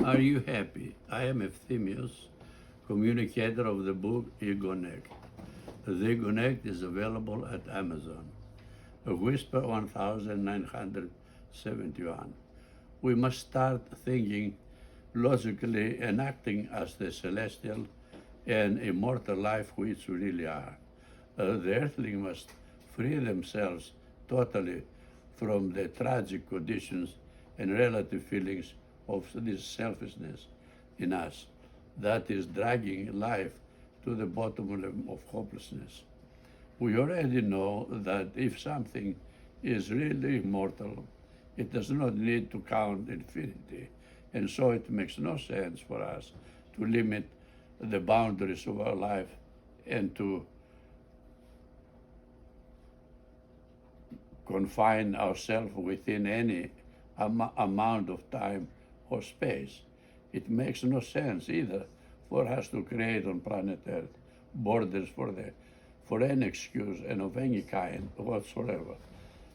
Are you happy? I am Ephthemius, communicator of the book Egonect. The Egonect is available at Amazon. A Whisper 1971. We must start thinking logically and acting as the celestial and immortal life which we really are. The earthling must free themselves totally from the tragic conditions and relative feelings of this selfishness in us that is dragging life to the bottom of hopelessness. We already know that if something is really immortal, it does not need to count infinity, and so it makes no sense for us to limit the boundaries of our life and to confine ourselves within any amount of time or space. It makes no sense either for us to create on planet Earth borders for any excuse and of any kind whatsoever.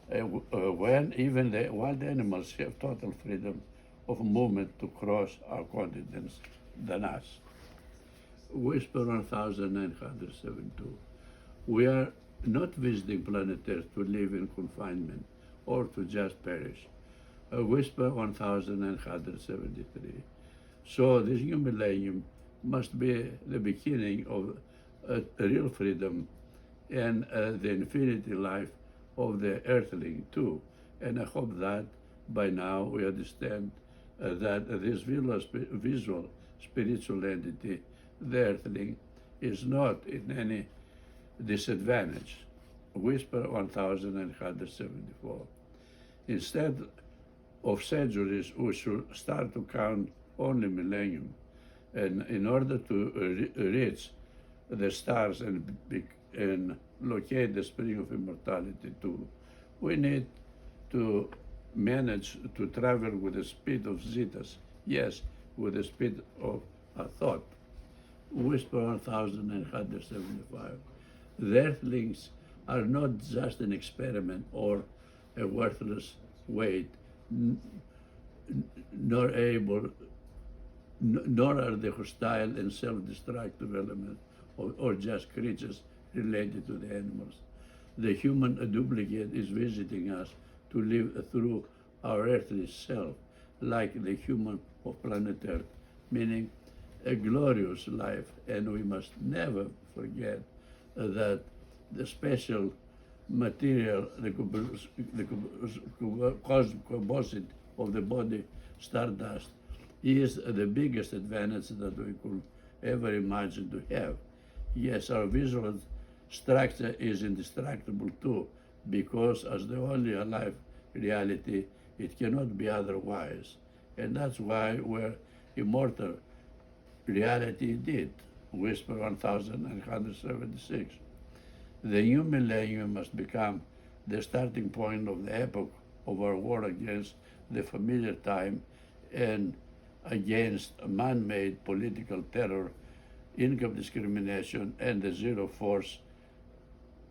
When even the wild animals have total freedom of movement to cross our continents than us. Whisper 1972. We are not visiting planet Earth to live in confinement or to just perish. Whisper 1973. So this new millennium must be the beginning of real freedom and the infinity life of the earthling too. And I hope that by now we understand that this visual spiritual entity, the earthling, is not in any disadvantage. Whisper 1974. Instead of centuries, we should start to count only millennium. And in order to reach the stars and locate the spring of immortality too, we need to manage to travel with the speed of zetas, yes, with the speed of a thought. Whisper 1975. The earthlings are not just an experiment or a worthless weight, nor are they hostile and self-destructive elements or just creatures related to the animals. The human duplicate is visiting us to live through our earthly self, like the human of planet Earth, meaning a glorious life. And we must never forget that the special material, the composite of the body, stardust, is the biggest advantage that we could ever imagine to have. Yes, our visual structure is indestructible too, because as the only alive reality, it cannot be otherwise. And that's why we're immortal reality indeed. Whisper 1976. The new millennium must become the starting point of the epoch of our war against the familiar time and against man-made political terror, income discrimination, and the zero-force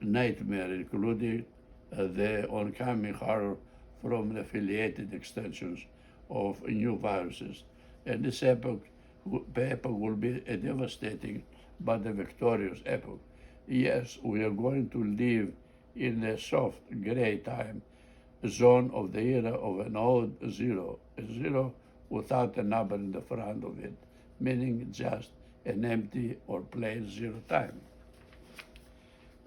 nightmare, including the oncoming horror from the affiliated extensions of new viruses. And this epoch will be a devastating but a victorious epoch. Yes, we are going to live in the soft gray time zone of the era of an old zero, a zero without a number in the front of it, meaning just an empty or plain zero time.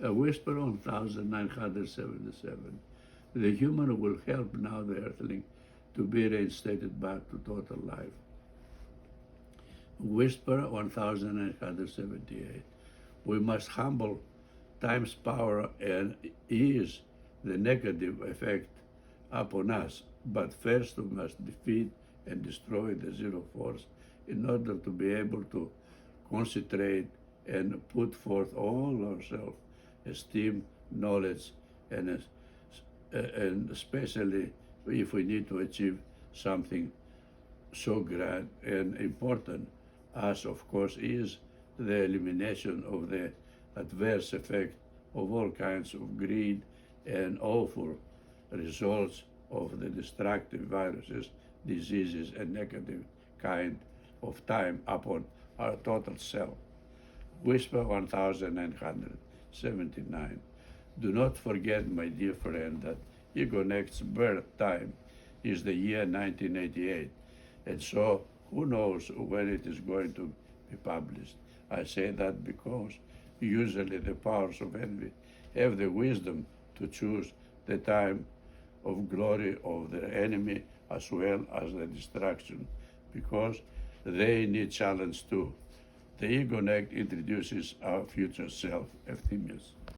A whisper on 1977. The human will help now the earthling to be reinstated back to total life. Whisper 1978. We must humble time's power and ease the negative effect upon us, but first we must defeat and destroy the zero force in order to be able to concentrate and put forth all our self-esteem, knowledge, and especially if we need to achieve something so grand and important as, of course, is the elimination of the adverse effect of all kinds of greed and awful results of the destructive viruses, diseases, and negative kind of time upon our total self. Whisper 1979. Do not forget, my dear friend, that EgoNect's birth time is the year 1988, and so who knows when it is going to be published. I say that because usually the powers of envy have the wisdom to choose the time of glory of their enemy as well as the destruction, because they need challenge too. The EgoNect introduces our future self, Efthymius.